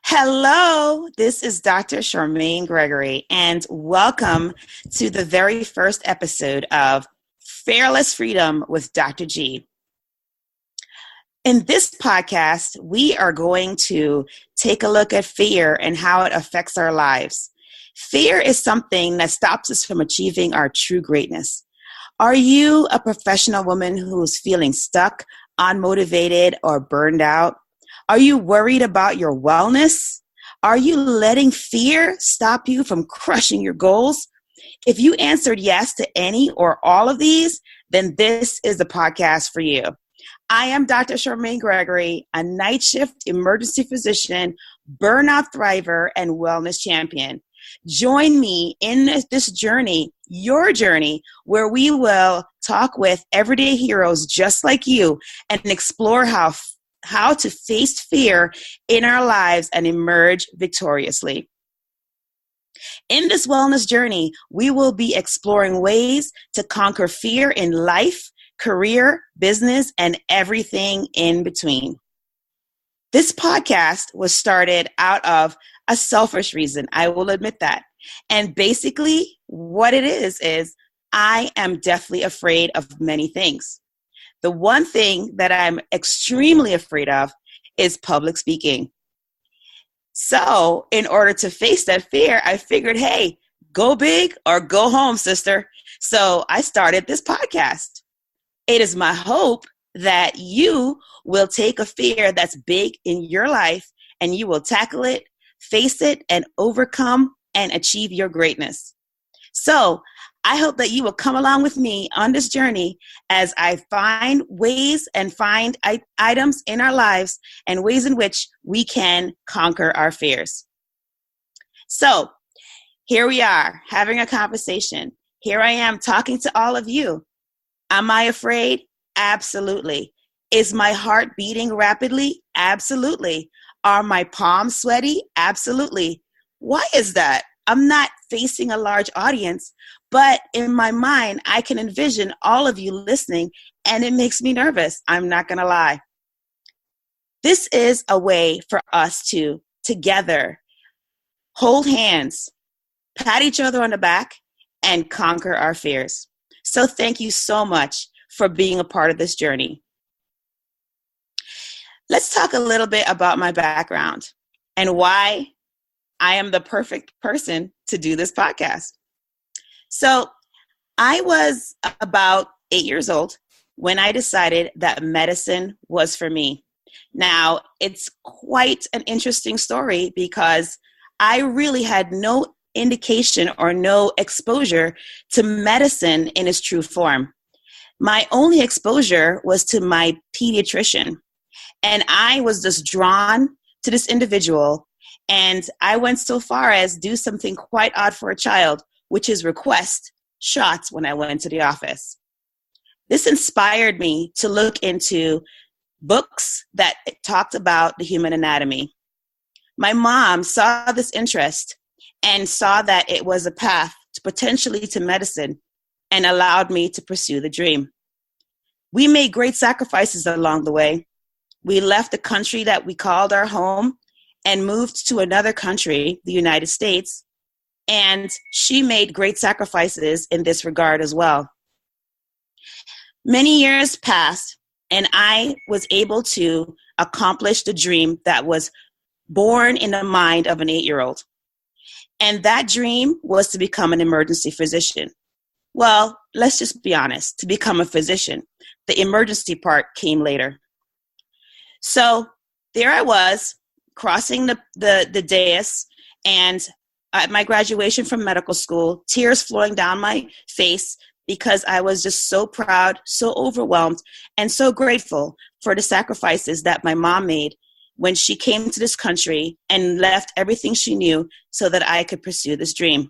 Hello, this is Dr. Charmaine Gregory, and welcome to the very first episode of Fearless Freedom with Dr. G. In this podcast, we are going to take a look at fear and how it affects our lives. Fear is something that stops us from achieving our true greatness. Are you a professional woman who's feeling stuck, unmotivated, or burned out? Are you worried about your wellness? Are you letting fear stop you from crushing your goals? If you answered yes to any or all of these, then this is the podcast for you. I am Dr. Charmaine Gregory, a night shift emergency physician, burnout thriver, and wellness champion. Join me in this journey, your journey, where we will talk with everyday heroes just like you and explore how to face fear in our lives and emerge victoriously. In this wellness journey, we will be exploring ways to conquer fear in life, career, business, and everything in between. This podcast was started out of a selfish reason, I will admit that. And basically, what it is I am deathly afraid of many things. The one thing that I'm extremely afraid of is public speaking. So in order to face that fear, I figured, hey, go big or go home, sister. So I started this podcast. It is my hope that you will take a fear that's big in your life and you will tackle it, face it, and overcome and achieve your greatness. So I hope that you will come along with me on this journey as I find ways and find items in our lives and ways in which we can conquer our fears. So here we are having a conversation. Here I am talking to all of you. Am I afraid? Absolutely. Is my heart beating rapidly? Absolutely. Are my palms sweaty? Absolutely. Why is that? I'm not facing a large audience, but in my mind, I can envision all of you listening, and it makes me nervous. I'm not going to lie. This is a way for us to, together, hold hands, pat each other on the back, and conquer our fears. So thank you so much for being a part of this journey. Let's talk a little bit about my background and why I am the perfect person to do this podcast. So I was about 8 years old when I decided that medicine was for me. Now, it's quite an interesting story because I really had no indication or no exposure to medicine in its true form. My only exposure was to my pediatrician, and I was just drawn to this individual. And I went so far as do something quite odd for a child, which is request shots when I went to the office. This inspired me to look into books that talked about the human anatomy. My mom saw this interest and saw that it was a path to potentially to medicine and allowed me to pursue the dream. We made great sacrifices along the way. We left the country that we called our home and moved to another country, the United States, and she made great sacrifices in this regard as well. Many years passed, and I was able to accomplish the dream that was born in the mind of an 8-year-old. And that dream was to become an emergency physician. Well, let's just be honest, to become a physician. The emergency part came later. So there I was, crossing the dais, and at my graduation from medical school, tears flowing down my face because I was just so proud, so overwhelmed, and so grateful for the sacrifices that my mom made when she came to this country and left everything she knew so that I could pursue this dream.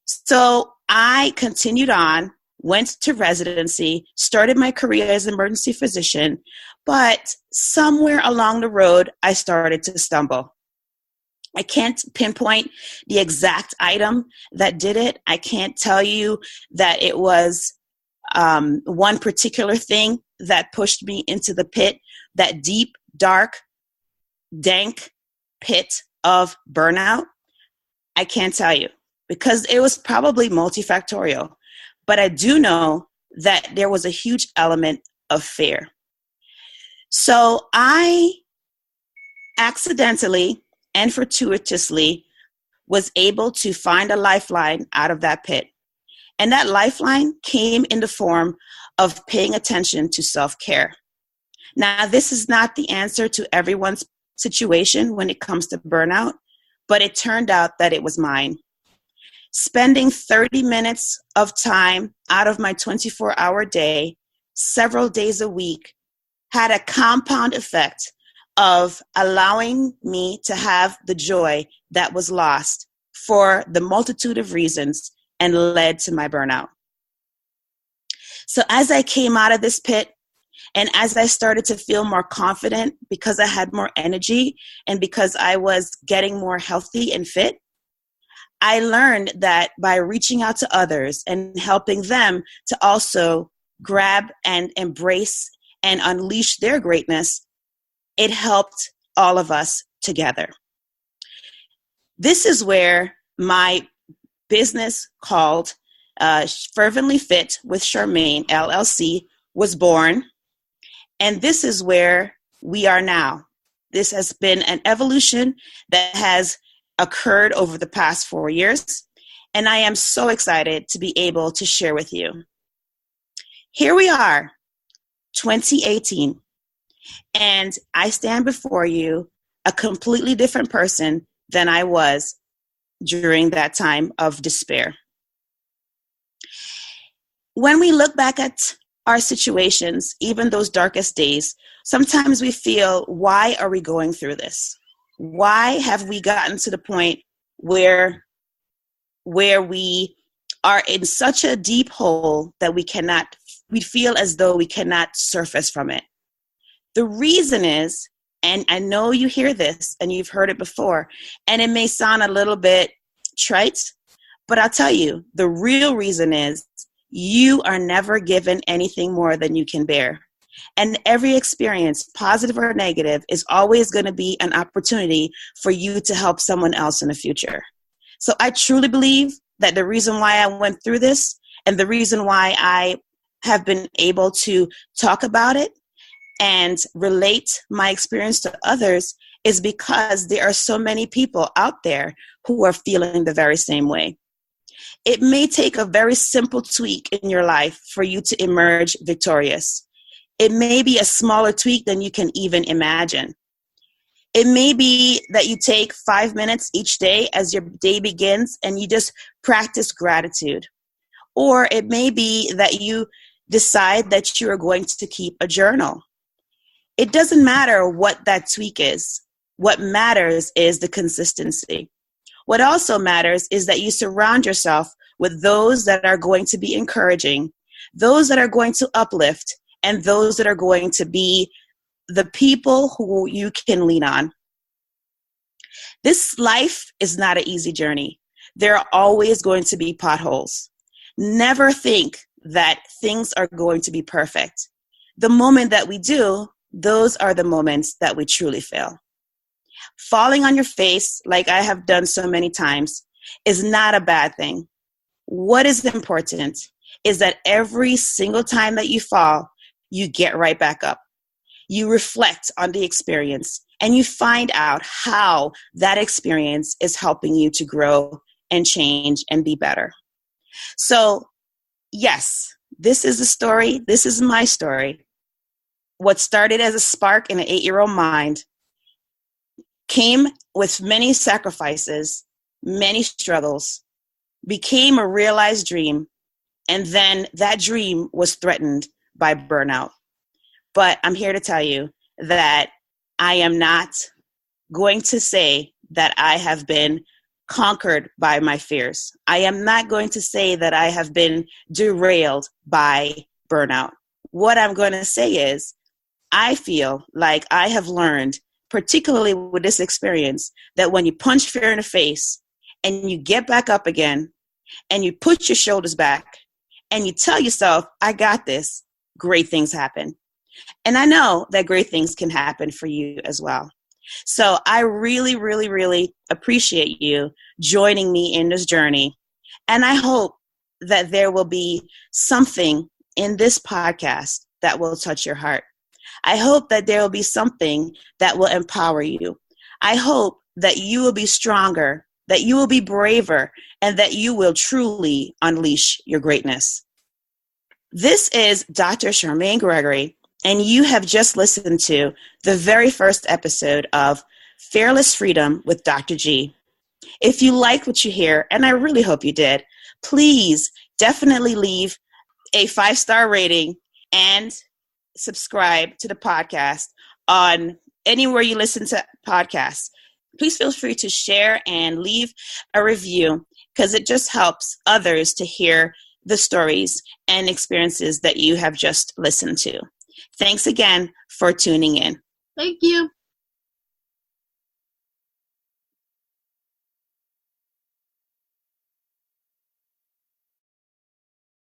So I continued on, went to residency, started my career as an emergency physician, but somewhere along the road, I started to stumble. I can't pinpoint the exact item that did it. I can't tell you that it was one particular thing that pushed me into the pit, that deep, dark, dank pit of burnout? I can't tell you because it was probably multifactorial. But I do know that there was a huge element of fear. So I accidentally and fortuitously was able to find a lifeline out of that pit. And that lifeline came in the form of paying attention to self-care. Now, this is not the answer to everyone's situation when it comes to burnout, but it turned out that it was mine. Spending 30 minutes of time out of my 24-hour day, several days a week, had a compound effect of allowing me to have the joy that was lost for the multitude of reasons and led to my burnout. So as I came out of this pit and as I started to feel more confident because I had more energy and because I was getting more healthy and fit, I learned that by reaching out to others and helping them to also grab and embrace and unleash their greatness, it helped all of us together. This is where my business called Fervently Fit with Charmaine, LLC, was born. And this is where we are now. This has been an evolution that has occurred over the past 4 years. And I am so excited to be able to share with you. Here we are, 2018. And I stand before you a completely different person than I was during that time of despair. When we look back at our situations, even those darkest days, sometimes we feel, why are we going through this? Why have we gotten to the point where we are in such a deep hole that we feel as though we cannot surface from it? The reason is, and I know you hear this and you've heard it before, and it may sound a little bit trite, but I'll tell you, the real reason is you are never given anything more than you can bear. And every experience, positive or negative, is always going to be an opportunity for you to help someone else in the future. So I truly believe that the reason why I went through this and the reason why I have been able to talk about it and relate my experience to others is because there are so many people out there who are feeling the very same way. It may take a very simple tweak in your life for you to emerge victorious. It may be a smaller tweak than you can even imagine. It may be that you take 5 minutes each day as your day begins and you just practice gratitude. Or it may be that you decide that you are going to keep a journal. It doesn't matter what that tweak is. What matters is the consistency. What also matters is that you surround yourself with those that are going to be encouraging, those that are going to uplift, and those that are going to be the people who you can lean on. This life is not an easy journey. There are always going to be potholes. Never think that things are going to be perfect. The moment that we do, those are the moments that we truly fail. Falling on your face, like I have done so many times, is not a bad thing. What is important is that every single time that you fall, you get right back up. You reflect on the experience and you find out how that experience is helping you to grow and change and be better. So, yes, this is a story. This is my story. What started as a spark in an 8-year-old mind came with many sacrifices, many struggles, became a realized dream, and then that dream was threatened by burnout. But I'm here to tell you that I am not going to say that I have been conquered by my fears. I am not going to say that I have been derailed by burnout. What I'm going to say is, I feel like I have learned, particularly with this experience, that when you punch fear in the face and you get back up again and you put your shoulders back and you tell yourself, I got this, great things happen. And I know that great things can happen for you as well. So I really, really, really appreciate you joining me in this journey. And I hope that there will be something in this podcast that will touch your heart. I hope that there will be something that will empower you. I hope that you will be stronger, that you will be braver, and that you will truly unleash your greatness. This is Dr. Charmaine Gregory, and you have just listened to the very first episode of Fearless Freedom with Dr. G. If you liked what you hear, and I really hope you did, please definitely leave a 5-star rating and subscribe to the podcast on anywhere you listen to podcasts. Please feel free to share and leave a review because it just helps others to hear the stories and experiences that you have just listened to. Thanks again for tuning in. Thank you.